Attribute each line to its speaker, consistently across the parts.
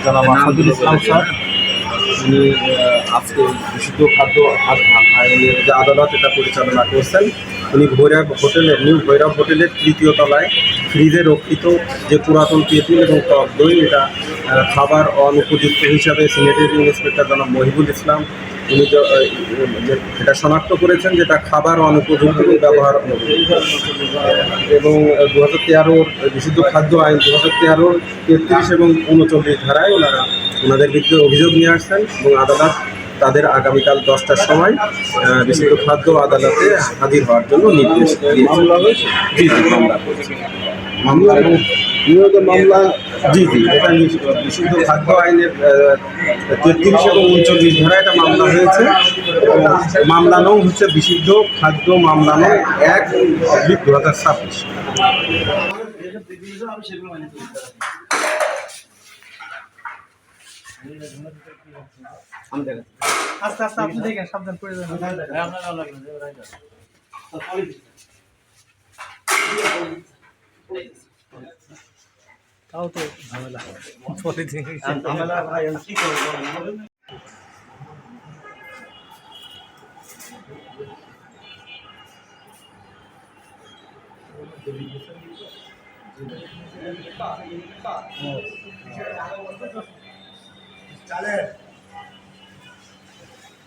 Speaker 1: জনাব আসাদুল ইসলাম স্যার, উনি আজকে বিশুদ্ধ খাদ্য আইনের যে আদালত এটা পরিচালনা করছেন। উনি ভৈরব হোটেলের নিউ ভৈরব হোটেলের তৃতীয় তলায় ফ্রিজে রক্ষিত যে পুরাতন তেঁতুল এবং টক দই এটা খাবার অনুপযুক্ত হিসাবে সিনিয়র ইন্সপেক্টর জনাব মহিবুল ইসলাম উনি এটা শনাক্ত করেছেন যেটা খাবার অনুপযুক্ত ব্যবহার এবং 2013 বিশুদ্ধ খাদ্য আইন 2013 33 এবং 39 ধারায় ওনাদের বিরুদ্ধে অভিযোগ নিয়ে আসছেন এবং আদালত তাদের আগামীকাল 10টার সময় বিশুদ্ধ খাদ্য আদালতে হাজির হওয়ার জন্য নির্দেশ
Speaker 2: মামলা হয়েছে।
Speaker 1: জি মামলা করেছে।
Speaker 2: মামলা মামলা
Speaker 1: জি এটা বিশুদ্ধ খাদ্য আইনের 33 এবং 39 ধারায় এটা মামলা হয়েছে এবং মামলা নং হচ্ছে বিশুদ্ধ খাদ্য মামলা নং 1/2026।
Speaker 3: আস্তে আস্তে আপনি দেখেন, সাবধান করে দেবেন। তাও তো ঝামেলা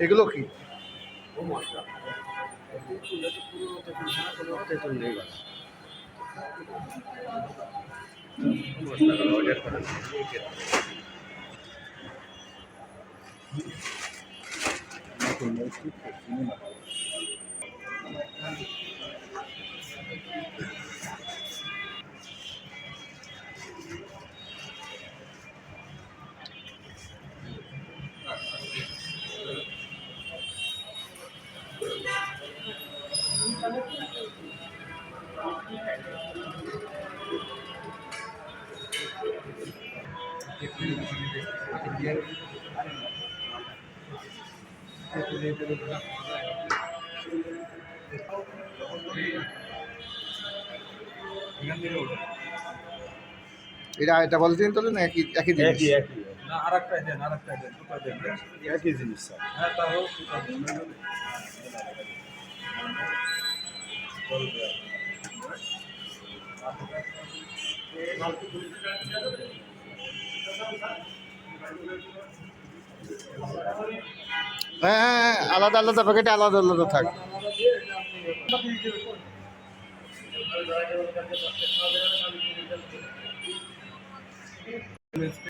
Speaker 2: এগুলো কি? এটা বলছেন তাহলে না একই জিনিস?
Speaker 3: না, আরেকটা দেন, দুটো দেন।
Speaker 2: একই জিনিস স্যার।
Speaker 3: হ্যাঁ, তাও
Speaker 2: হ্যাঁ, আলাদা আলাদা প্যাকেটে আলাদা আলাদা থাক।